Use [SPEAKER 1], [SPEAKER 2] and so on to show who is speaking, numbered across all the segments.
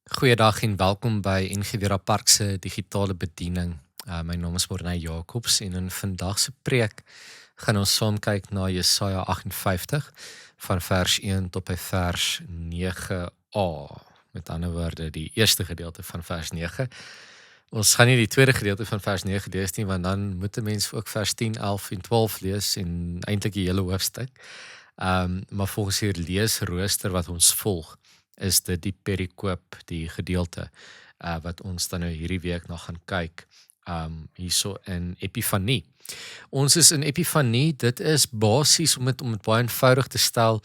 [SPEAKER 1] Goeiedag en welkom by NG Vera Park se digitale bediening. My naam is Morney Jacobs en in vandag se preek gaan ons saam kyk na Jesaja 58 van vers 1 tot by vers 9a. Met ander woorde, die eerste gedeelte van vers 9. Ons gaan nie die tweede gedeelte van vers 9 lees nie, want dan moet 'n mens ook vers 10, 11 en 12 lees en eintlik die hele hoofstuk. Maar volgens hier leesrooster wat ons volg, is dit die perikoop, die gedeelte wat ons dan nou hierdie week na gaan kyk, hierso in Epifanie. Ons is in Epifanie, dit is basies om het baie eenvoudig te stel,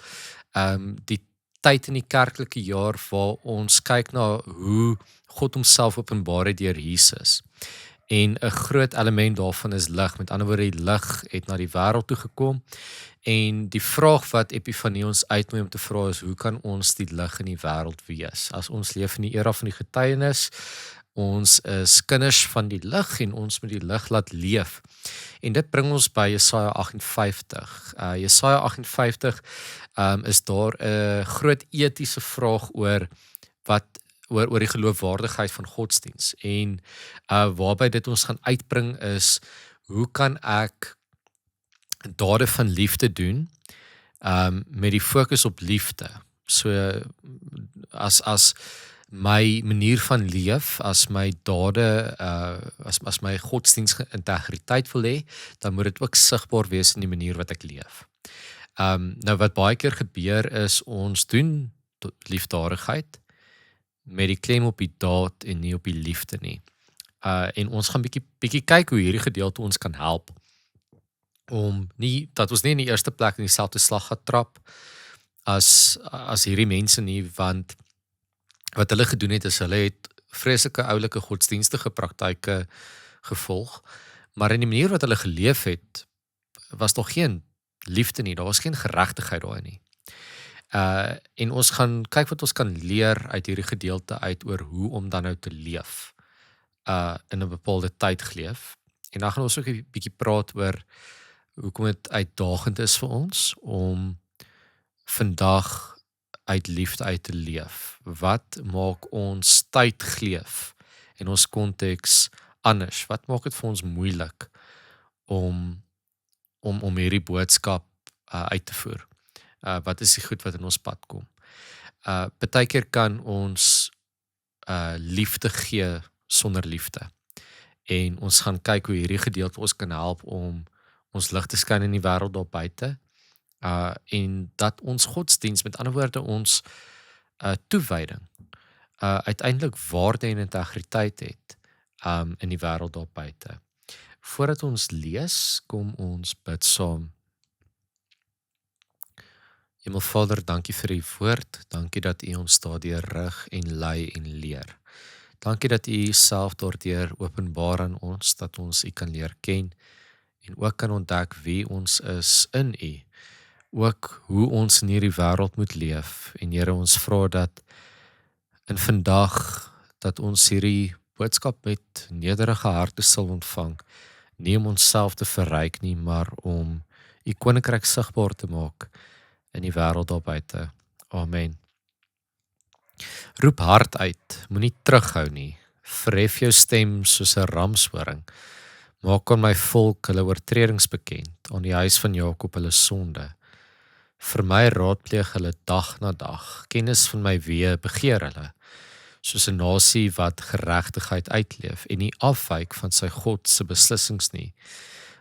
[SPEAKER 1] die tyd in die kerklike jaar waar ons kyk na hoe God homself openbaar het deur Jesus. En 'n groot element daarvan is lig. Met ander woorde, die lig het na die wêreld toe gekom. En die vraag wat Epifanie ons uitnooi om te vra is, hoe kan ons die lig in die wêreld wees? As ons leef in die era van die getuienis, ons is kinders van die lig en ons moet die lig laat leef. En dit bring ons by Jesaja 58. Jesaja 58 is daar 'n groot etiese vraag oor die geloofwaardigheid van godsdiens. En waarby dit ons gaan uitbring is, hoe kan ek dade van liefde doen, met die fokus op liefde. So, as my manier van leef, as my dade, as my godsdienstige integriteit wil hê, dan moet dit ook sigbaar wees in die manier wat ek leef. Nou wat baie keer gebeur is, ons doen liefdadigheid met die klem op die daad en nie op die liefde nie. En ons gaan bietjie kyk hoe hierdie gedeelte ons kan help om dat ons nie in die eerste plek in dieselfde slag gaan trap as hierdie mense nie, want wat hulle gedoen het is, hulle het vreeslike oulike godsdienstige praktyke gevolg, maar in die manier wat hulle geleef het, was daar geen liefde nie, daar was geen geregtigheid daarin nie. En ons gaan kyk wat ons kan leer uit hierdie gedeelte uit oor hoe om dan nou te leef, in 'n bepaalde tyd geleef. En dan gaan ons ook 'n bietjie praat oor hoekom dit uitdagend is vir ons om vandag uit liefde uit te leef. Wat maak ons tyd geleef en ons konteks anders? Wat maak dit vir ons moeilik om hierdie boodskap uit te voer? Wat is die goed wat in ons pad kom? Partykeer kan ons liefde gee sonder liefde. En ons gaan kyk hoe hierdie gedeelte ons kan help om ons lig te skyn in die wêreld daar buite, en dat ons godsdiens, met ander woorde ons toewyding, uiteindelik waarde en integriteit het, in die wêreld daar buite. Voordat ons lees, kom ons bid saam. Hemelvader, dankie vir u woord, dankie dat u ons daardeur rig en lei en leer. Dankie dat u self daardeur openbaar aan ons, dat ons u kan leer ken, en ook kan ontdek wie ons is in u, ook hoe ons in hierdie wêreld moet leef, en Here, ons vra dat in vandag, dat ons hierdie boodskap met nederige harte sal ontvang, nie om onsself te verryk nie, maar om u koninkryk sigbaar te maak in die wêreld daar buite. Amen. Roep hard uit, moenie terughou nie, verhef jou stem soos 'n ramshoring, maak aan my volk hulle oortredings bekend, aan die huis van Jakob hulle sonde. Vir my raadpleeg hulle dag na dag, kennis van my weë begeer hulle, soos 'n nasie wat geregtigheid uitleef en nie afwyk van sy God se beslissings nie.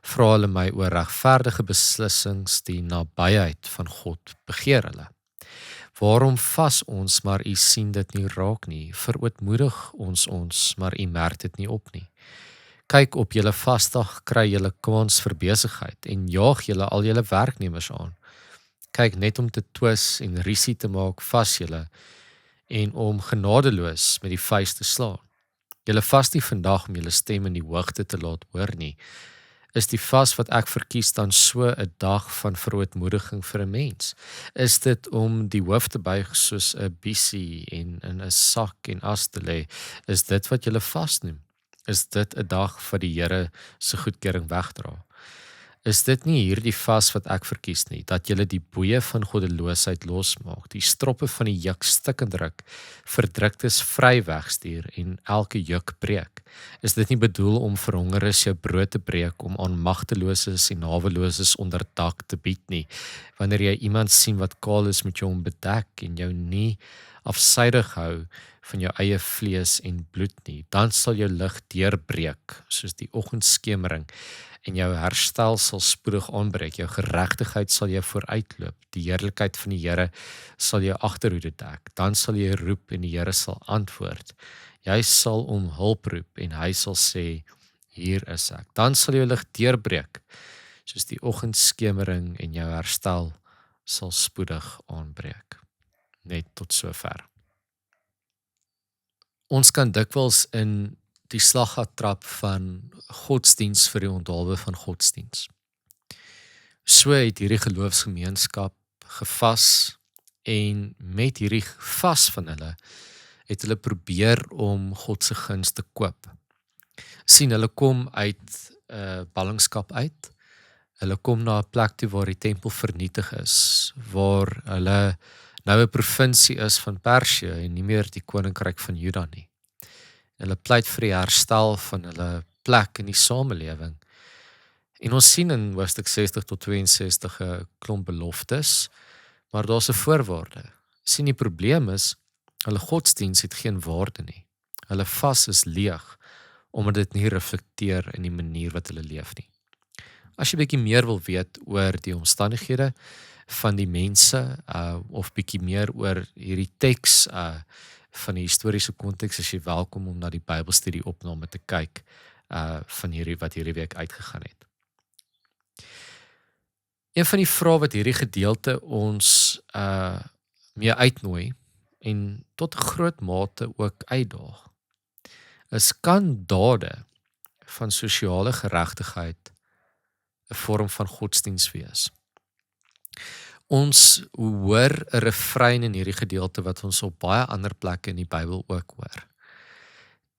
[SPEAKER 1] Vra hulle my oor regverdige beslissings, die nabyheid van God begeer hulle. Waarom vas ons, maar u sien dit nie raak nie? Verootmoedig ons, maar u merk dit nie op nie. Kyk, op julle vasdag kry julle kans vir besigheid en jaag julle al julle werknemers aan. Kyk, net om te twis en rusie te maak, vas julle en om genadeloos met die vuis te slaan. Julle vas nie vandag om julle stem in die hoogte te laat hoor nie. Is die vas wat ek verkies dan so 'n dag van verootmoediging vir 'n mens? Is dit om die hoof te buig soos 'n biesie en in 'n sak en as te lê? Is dit wat julle vas noem? Is dit 'n dag wat die Here se goedkeuring wegdra? Is dit nie hierdie vas wat ek verkies nie, dat julle die boeie van goddeloosheid losmaak, die stroppe van die juk stikkend ruk, verdruktes vry wegstuur en elke juk breek? Is dit nie bedoel om vir hongeres jou brood te breek, om aan magteloses en haweloses onder dak te bied nie? Wanneer jy iemand sien wat kaal is, moet jy hom bedek en jou nie afsydig hou van jou eie vlees en bloed nie. Dan sal jou lig deurbreek soos die oggendskemering en jou herstel sal spoedig aanbreek. Jou geregtigheid sal jou vooruitloop. Die heerlikheid van die Here sal jou agterhoede dek. Dan sal jy roep en die Here sal antwoord. Jy sal om hulp roep en hy sal sê, hier is ek. Dan sal jou lig deurbreek soos die oggendskemering en jou herstel sal spoedig aanbreek. Net tot sover. Ons kan dikwels in die slaggat trap van godsdiens vir die onthaalwe van godsdiens. So het hierdie geloofsgemeenskap gevas en met hierdie vas van hulle het hulle probeer om God se guns te koop. Sien, hulle kom uit ballingskap uit. Hulle kom na 'n plek toe waar die tempel vernietig is, waar hulle nou 'n provinsie is van Persië en nie meer die koninkryk van Juda nie. Hulle pleit vir die herstel van hulle plek in die samelewing. En ons sien in hoofstuk 60 tot 62 'n klomp beloftes, maar daar's 'n voorwaarde. Sien, die probleem is, hulle godsdiens het geen waarde nie. Hulle vas is leeg, omdat dit nie reflekteer in die manier wat hulle leef nie. As jy bietjie meer wil weet oor die omstandighede van die mense, of bietjie meer oor hierdie teks, van die historiese konteks, is jy welkom om na die Bybelstudie opname te kyk, van wat hierdie week uitgegaan het. Een van die vrae wat hierdie gedeelte ons mee uitnooi en tot 'n groot mate ook uitdaag, is kan dade van sosiale geregtigheid 'n vorm van godsdiens wees? Ons hoor 'n refrein in hierdie gedeelte wat ons op baie ander plekke in die Bybel ook hoor.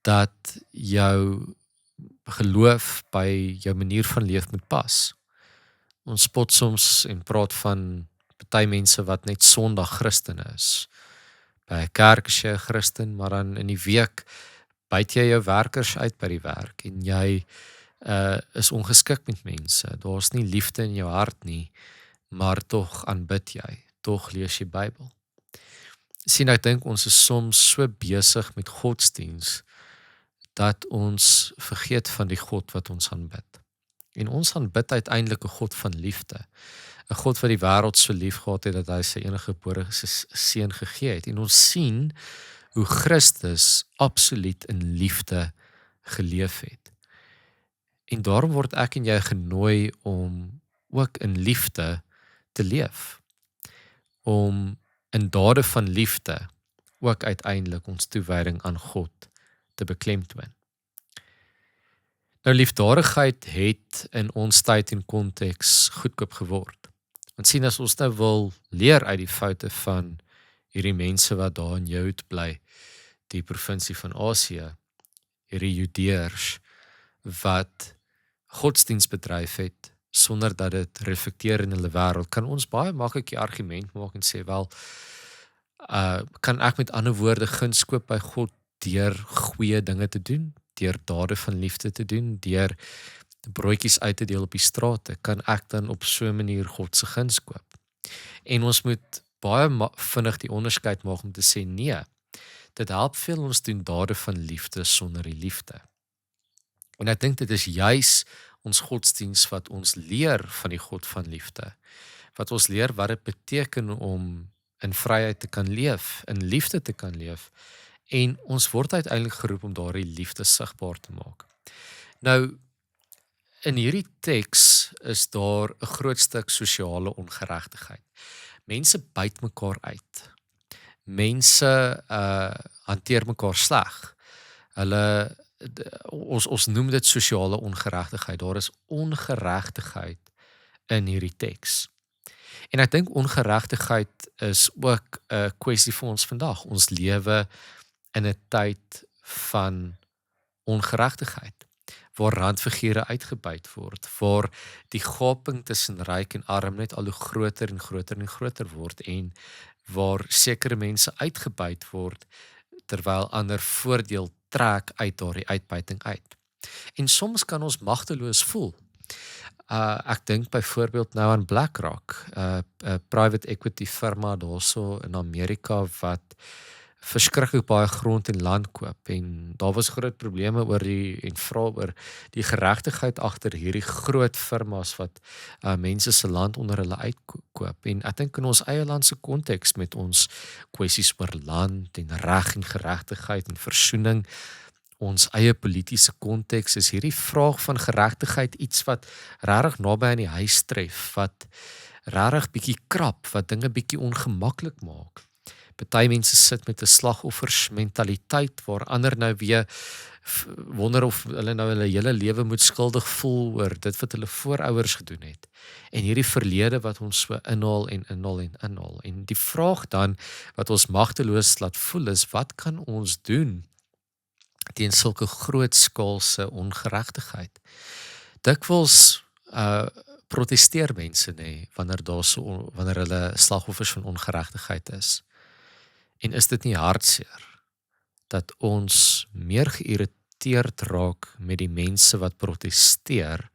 [SPEAKER 1] Dat jou geloof by jou manier van leef moet pas. Ons spot soms en praat van party mense wat net Sondag Christen is. By 'n kerk is jy 'n Christen, maar dan in die week byt jy jou werkers uit by die werk en jy is ongeskik met mense. Daar's nie liefde in jou hart nie, maar tog aanbid jy, tog lees jy Bybel. Sien, ek dink ons is soms so besig met godsdiens dat ons vergeet van die God wat ons aanbid. En ons aanbid uiteindelik 'n God van liefde. 'n God wat die wêreld so lief gehad het dat hy sy enige gebore seun gegee het. En ons sien hoe Christus absoluut in liefde geleef het. En daarom word ek en jy genooi om ook in liefde te leef. Om in dade van liefde ook uiteindelik ons toewyding aan God te beklemtoon. Nou, liefdadigheid het in ons tyd en konteks goedkoop geword. Want sien, as ons nou wil leer uit die foute van hierdie mense wat daar in Jood bly, die provinsie van Asië, hierdie Judeërs wat godsdiens bedryf het sonder dat dit reflekteer in hulle wêreld, kan ons baie maklik die argument maak en sê, wel, kan ek met ander woorde guns koop by God deur goeie dinge te doen, deur dade van liefde te doen, deur broodjies uit te deel op die strate, kan ek dan op so 'n manier God se guns koop? En ons moet baie vinnig die onderskeid maak om te sê, nee, dit help veel ons doen dade van liefde sonder die liefde. En ek dink dit is juis ons godsdiens wat ons leer van die God van liefde, wat ons leer wat dit beteken om in vryheid te kan leef, in liefde te kan leef, en ons word uiteindelik geroep om daardie liefde sigbaar te maak. Nou, in hierdie teks is daar 'n groot stuk sosiale ongeregtigheid. Mense byt mekaar uit. Mense hanteer mekaar sleg. Ons noem dit sosiale ongeregtigheid. Daar is ongeregtigheid in hierdie teks. En ek dink ongeregtigheid is ook 'n kwessie vir ons vandag. Ons lewe in 'n tyd van ongeregtigheid. waar randfigure uitgebuit word, waar die gaping tussen ryk en arm net al hoe groter en groter en groter word en waar sekere mense uitgebuit word terwyl ander voordeel trek uit daardie uitbuiting uit. En soms kan ons magteloos voel. Ek dink byvoorbeeld nou aan BlackRock, 'n private equity firma daarso in Amerika wat verskriklik baie grond en land koop en daar was groot probleme oor en vra oor die geregtigheid agter hierdie groot firmas wat mense se land onder hulle uitkoop en ek dink in ons eie land se konteks met ons kwessies oor land en reg en geregtigheid en versoening ons eie politiese konteks is hierdie vraag van geregtigheid iets wat regtig naby aan die huis tref, wat regtig bietjie krap, wat dinge bietjie ongemaklik maak. Party mense sit met 'n slagoffersmentaliteit waar ander nou weer wonder of hulle nou hulle hele lewe moet skuldig voel oor dit wat hulle voorouers gedoen het. En hierdie verlede wat ons so inhaal en inhaal en inhaal. En die vraag dan wat ons magteloos laat voel is wat kan ons doen teen sulke grootskaalse ongeregtigheid? Dikwels protesteer mense wanneer hulle slagoffers van ongeregtigheid is. En is dit nie hartseer dat ons meer geïrriteerd raak met die mense wat protesteer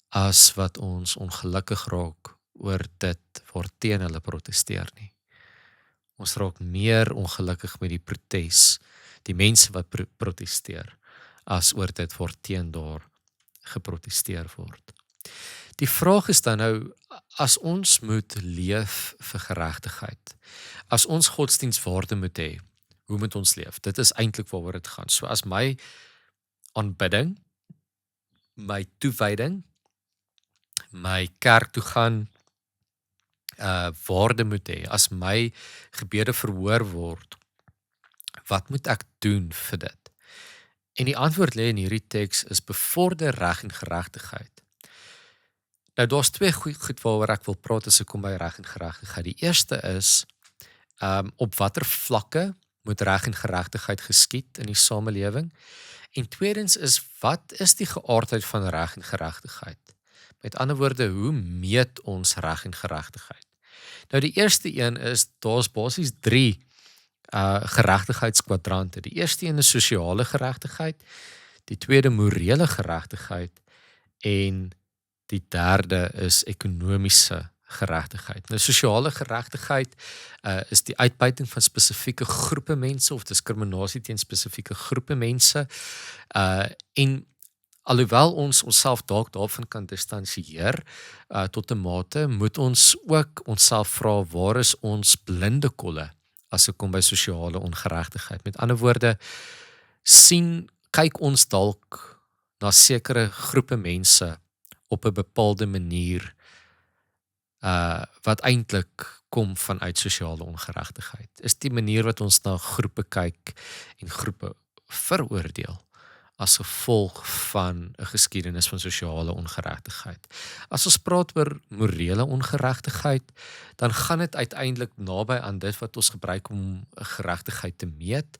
[SPEAKER 1] as wat ons ongelukkig raak oor dit waarteen hulle protesteer nie. Ons raak meer ongelukkig met die protes, die mense wat protesteer, as oor dit waarteen daar geprotesteer word. Die vraag is dan nou, as ons moet leef vir geregtigheid, as ons godsdienstwaarde moet hê, hoe moet ons leef? Dit is eintlik waaroor dit gaan. So as my aanbidding, my toewyding, my kerk toe gaan, waarde moet hê, as my gebede verhoor word, wat moet ek doen vir dit? En die antwoord lê in hierdie teks is bevorder reg en geregtigheid. Nou daar's twee goed waaroor ek wil praat as ek kom by reg en geregtigheid. Die eerste is op watter vlakke moet reg en geregtigheid geskied in die samelewing? En tweedens is wat is die geaardheid van reg en geregtigheid? Met ander woorde, hoe meet ons reg en geregtigheid? Nou die eerste een is daar's basies 3 geregtigheidskwadrante. Die eerste een is sosiale geregtigheid, die tweede morele geregtigheid en die derde is ekonomiese geregtigheid. Nou sosiale geregtigheid is die uitbuiting van spesifieke groepe mense of diskriminasie teen spesifieke groepe mense en alhoewel ons onsself dalk daarvan kan distansieer tot 'n mate, moet ons ook onsself vra waar is ons blinde kolle as dit kom by sosiale ongeregtigheid. Met ander woorde, kyk ons dalk na sekere groepe mense op 'n bepaalde manier wat eintlik kom vanuit sosiale ongeregtigheid. Is die manier wat ons na groepe kyk en groepe veroordeel as gevolg van 'n geskiedenis van sosiale ongeregtigheid. As ons praat oor morele ongeregtigheid, dan gaan dit uiteindelik naby aan dit wat ons gebruik om geregtigheid te meet,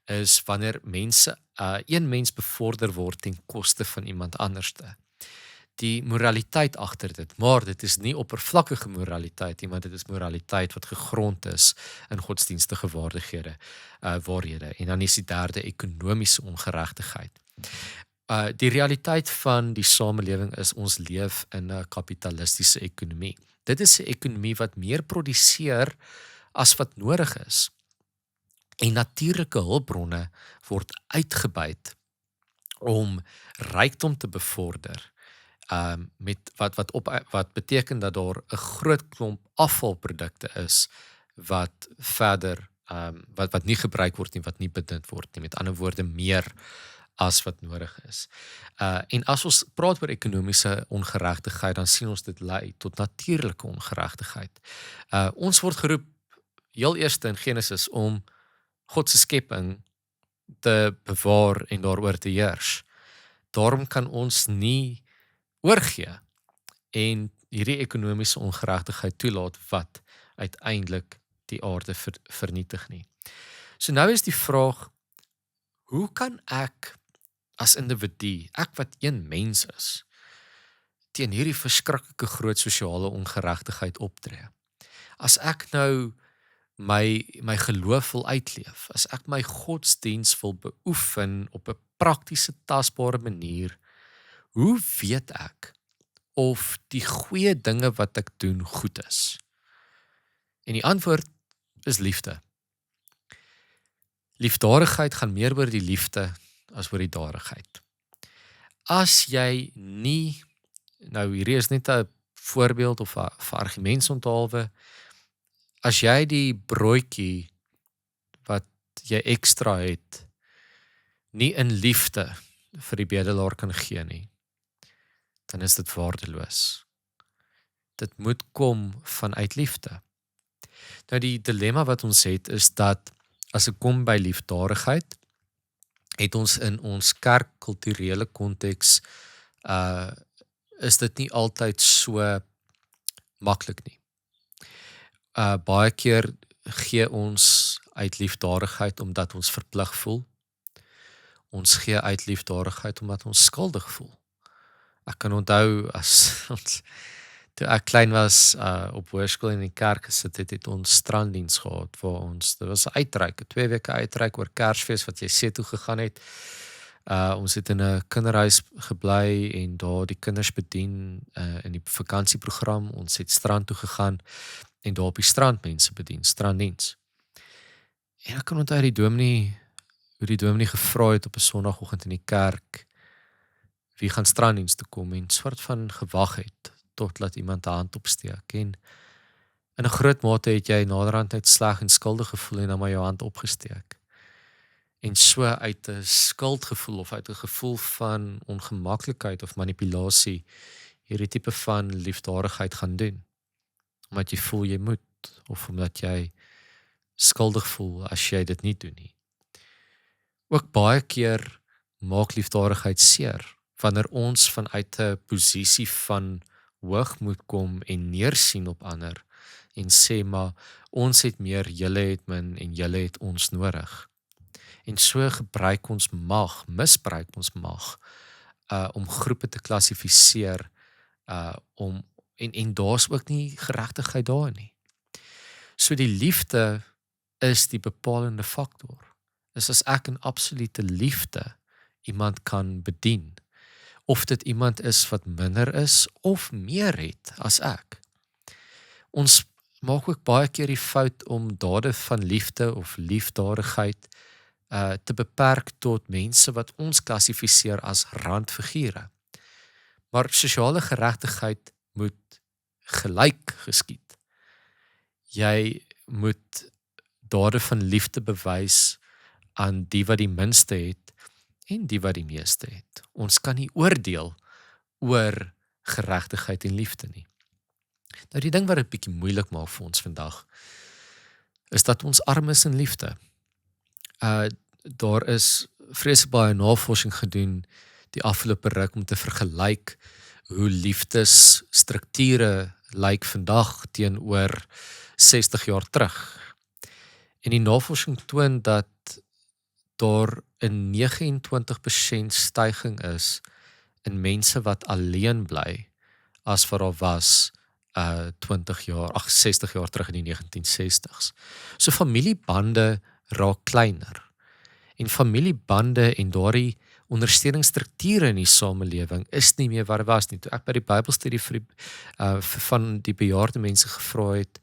[SPEAKER 1] is wanneer een mens bevorder word ten koste van iemand anderste. Die moraliteit agter dit, maar dit is nie oppervlakkige moraliteit nie, want dit is moraliteit wat gegrond is in godsdienstige waarhede. En dan is die derde ekonomiese ongeregtigheid. Die realiteit van die samelewing is ons leef in 'n kapitalistiese ekonomie. Dit is 'n ekonomie wat meer produseer as wat nodig is. En natuurlike hulpbronne word uitgebuit om rykdom te bevorder. Wat beteken dat daar 'n groot klomp afvalprodukte is wat verder wat nie gebruik word nie, wat nie benut word nie. Met ander woorde meer as wat nodig is. En as ons praat oor ekonomiese ongeregtigheid, dan sien ons dit lei tot natuurlike ongeregtigheid. Ons word geroep heel eers in Genesis om God se skepping te bewaar en daaroor te heers. Daarom kan ons nie oorgee en hierdie ekonomiese ongeregtigheid toelaat wat uiteindelik die aarde vernietig nie. So nou is die vraag, hoe kan ek as individu, ek wat een mens is, teen hierdie verskriklike groot sosiale ongeregtigheid optree. As ek nou my geloof wil uitleef, as ek my godsdiens wil beoefen op 'n praktiese tasbare manier, hoe weet ek of die goeie dinge wat ek doen goed is? En die antwoord is liefde. Liefdadigheid gaan meer oor die liefde as oor die dadigheid. As jy nie, nou hierdie is net 'n voorbeeld of 'n argument onthaalwe, as jy die broodjie wat jy ekstra het, nie in liefde vir die bedelaar kan gee nie, dan is dit waardeloos. Dit moet kom vanuit liefde. Nou die dilemma wat ons het is dat as dit kom by liefdadigheid, het ons in ons kerkkulturele konteks is dit nie altyd so maklik nie. Baie keer gee ons uit liefdadigheid omdat ons verplig voel. Ons gee uit liefdadigheid omdat ons skuldig voel. Ek kan onthou toe ek klein was op hoërskool in die kerk gesit het ons stranddiens gehad waar ons, dit was 'n uitreik, 'n 2 weke uitreik oor Kersfees wat jy see toe gegaan het. Ons het in 'n kinderhuis gebly en daar die kinders bedien in die vakansieprogram. Ons het strand toe gegaan en daar op die strand mense bedien, stranddiens. En ek kan onthou hoe die dominee gevra het op 'n Sondagoggend in die kerk wie gaan stranddiens toe kom en soort van gewag het tot laat iemand 'n hand opsteek. En in 'n groot mate het jy naderhand net sleg en skuldig gevoel en dan maar jou hand opgesteek. En so uit 'n skuldgevoel of uit 'n gevoel van ongemaklikheid of manipulasie hierdie tipe van liefdadigheid gaan doen. Omdat jy voel jy moet of omdat jy skuldig voel as jy dit nie doen nie. Ook baie keer maak liefdadigheid seer wanneer ons vanuit 'n posisie van hoogmoed kom en neersien op ander en sê maar ons het meer, julle het min en julle het ons nodig. En so misbruik ons mag om groepe te klassifiseer en daar's ook nie geregtigheid daar nie. So die liefde is die bepalende faktor. Dis as ek in absolute liefde iemand kan bedien, of dit iemand is wat minder is of meer het as ek. Ons maak ook baie keer die fout om dade van liefde of liefdadigheid te beperk tot mense wat ons klassifiseer as randfigure. Maar sosiale geregtigheid moet gelyk geskied. Jy moet dade van liefde bewys aan die wat die minste het en die wat die meeste het. Ons kan nie oordeel oor geregtigheid en liefde nie. Nou die ding wat dit bietjie moeilik maak vir ons vandag, is dat ons arm is in liefde. Daar is vreeslik baie navorsing gedoen die afgelope ruk om te vergelyk hoe liefdesstrukture lyk vandag teenoor 60 jaar terug. En die navorsing toon dat daar 'n 29% styging is in mense wat alleen bly as wat daar was 60 jaar terug in die 1960s. So familiebande raak kleiner. En familiebande en daardie ondersteuningsstrukture in die samelewing is nie meer wat dit was nie. Toe ek by die Bybelstudie van die bejaarde mense gevra het,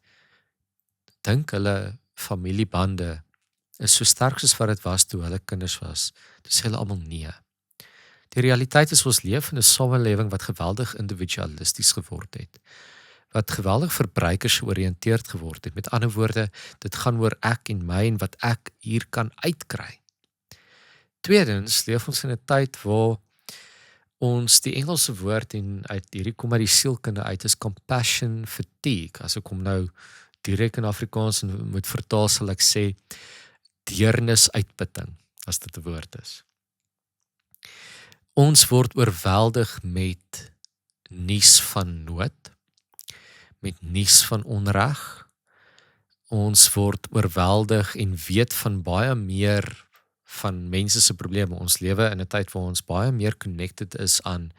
[SPEAKER 1] dink hulle familiebande is so sterk soos wat dit was toe hulle kinders was. Toe sê hulle almal nee. Die realiteit is ons leef in 'n samelewing wat geweldig individualisties geword het. Wat geweldig verbruikers georiënteerd geword het. Met ander woorde, dit gaan oor ek en my en wat ek hier kan uitkry. Tweedens, leef ons in 'n tyd waar ons die Engelse woord en hierdie kom uit die sielkunde uit is compassion fatigue. As ek hom nou direk in Afrikaans moet vertaal, sal ek sê deernis-uitputting, as dit 'n woord is. Ons word oorweldig met nuus van nood, met nuus van onreg. Ons word oorweldig en weet van baie meer van mense se probleme. Ons lewe in 'n tyd waar ons baie meer connected is aan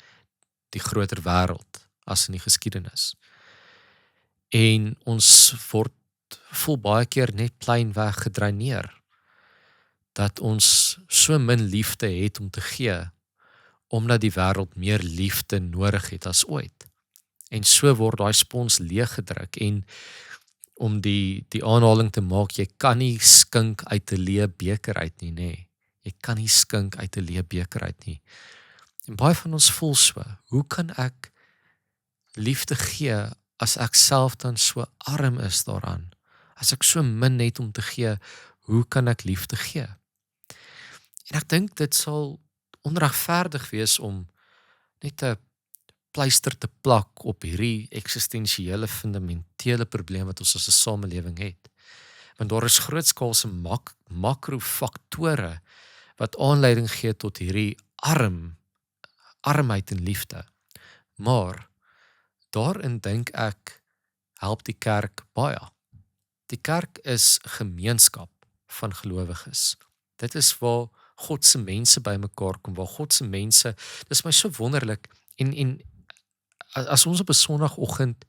[SPEAKER 1] die groter wêreld as in die geskiedenis. En ons voel baie keer net plainweg gedreineer dat ons so min liefde het om te gee, omdat die wêreld meer liefde nodig het as ooit. En so word daai spons leeggedruk en om die aanhaling te maak, jy kan nie skink uit 'n leë beker uit nie, nê. Jy kan nie skink uit 'n leë beker uit nie. En baie van ons voel so, hoe kan ek liefde gee as ek self dan so arm is daaraan? As ek so min het om te gee, hoe kan ek liefde gee? En ek dink dit sal onregverdig wees om net 'n pleister te plak op hierdie eksistensiële fundamentele probleem wat ons as 'n samelewing het. Want daar is grootskaalse makrofaktore wat aanleiding gee tot hierdie armheid en liefde. Maar daarin dink ek help die kerk baie. Die kerk is gemeenskap van gelowiges. Dit is waar God se mense bymekaar kom, waar God se mense, dis my so wonderlik en as ons op 'n Sondagoggend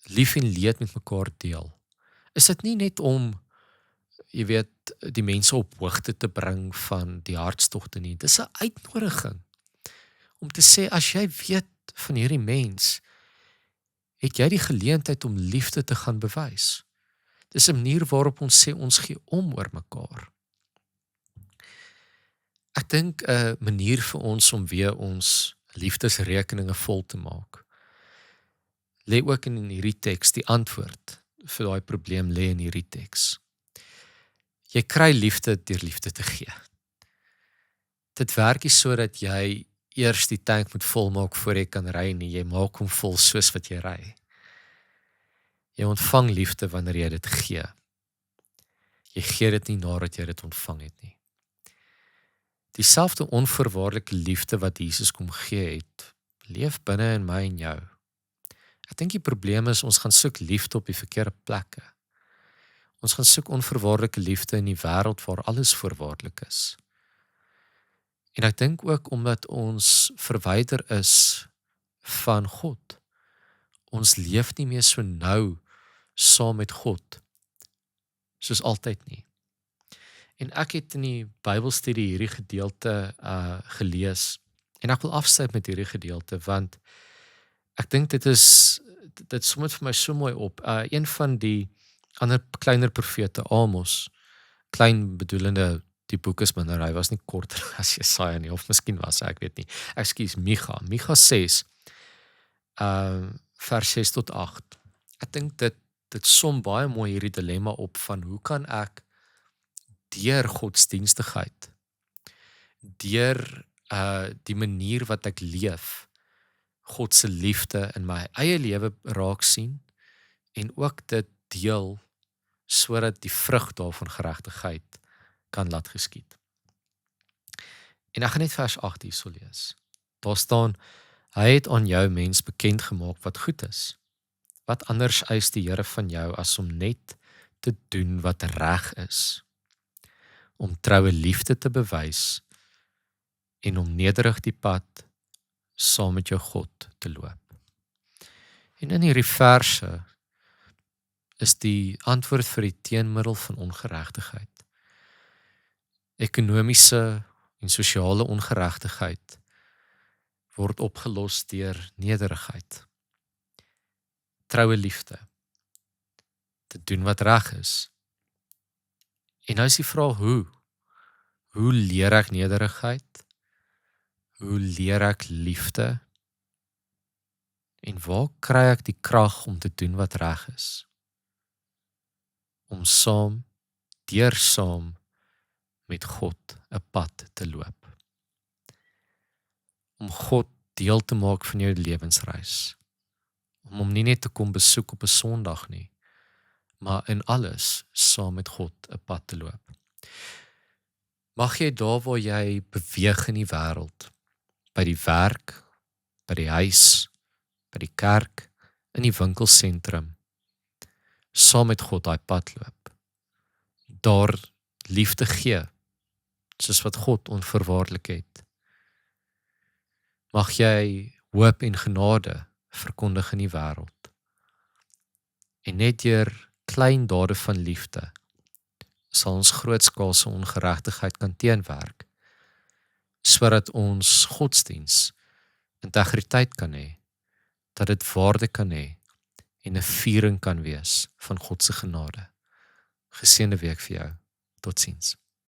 [SPEAKER 1] lief en leed met mekaar deel, is dit nie net om, jy weet, die mense op hoogte te bring van die hartstogte nie. Dis 'n uitnodiging om te sê, as jy weet van hierdie mens, het jy die geleentheid om liefde te gaan bewys. Dis 'n manier waarop ons sê ons gee om oor mekaar. Ek dink 'n manier vir ons om weer ons liefdesrekeninge vol te maak, lê ook in hierdie teks. Die antwoord vir daai probleem lê in hierdie teks. Jy kry liefde deur liefde te gee. Dit werk nie so dat jy eers die tank moet volmaak voor jy kan ry nie. Jy maak hom vol soos wat jy ry. Jy ontvang liefde wanneer jy dit gee. Jy gee dit nie nadat jy dit ontvang het nie. Dieselfde onvoorwaardelike liefde wat Jesus kom gee het, leef binne in my en jou. Ek dink die probleem is, ons gaan soek liefde op die verkeerde plekke. Ons gaan soek onvoorwaardelike liefde in die wêreld waar alles voorwaardelik is. En ek dink ook omdat ons verwyder is van God. Ons leef nie meer so nou saam met God soos altyd nie. En ek het in die Bybelstudie hierdie gedeelte gelees en ek wil afsluit met hierdie gedeelte want ek dink dit som dit vir my so mooi op. Een van die ander kleiner profete, Amos, klein bedoelende, die boek is minder, hy was nie korter as Jesaja nie, of miskien was hy, ek weet nie. Ekskuus, Micha 6, vers 6 tot 8. Ek dink dit som baie mooi hierdie dilemma op van hoe kan ek deur godsdienstigheid, deur die manier wat ek leef, God se liefde in my eie lewe raak sien en ook dit deel sodat die vrug daarvan geregtigheid kan laat geskied. En ek gaan net vers 8 hierso lees. Daar staan: hy het aan jou mens bekend gemaak wat goed is. Wat anders eis die Here van jou as om net te doen wat reg is, om troue liefde te bewys en om nederig die pad saam met jou God te loop. En in hierdie verse is die antwoord vir die teenmiddel van ongeregtigheid. Ekonomiese en sosiale ongeregtigheid word opgelos deur nederigheid. Troue liefde. Te doen wat reg is. En nou is die vraag hoe? Hoe leer ek nederigheid? Hoe leer ek liefde? En waar kry ek die krag om te doen wat reg is? Om saam met God 'n pad te loop. Om God deel te maak van jou lewensreis. Om hom nie net te kom besoek op 'n Sondag nie, maar in alles saam met God 'n pad te loop. Mag jy daar waar jy beweeg in die wêreld, by die werk, by die huis, by die kerk, in die winkelsentrum, saam met God daai pad loop. Daar liefde gee soos wat God onvoorwaardelik het. Mag jy hoop en genade verkondig in die wêreld. En net deur klein dade van liefde sal ons grootskaalse ongeregtigheid kan teenwerk, sodat ons godsdiens integriteit kan hê, dat dit waarde kan hê en 'n viering kan wees van God se genade. Geseënde week vir jou. Totsiens.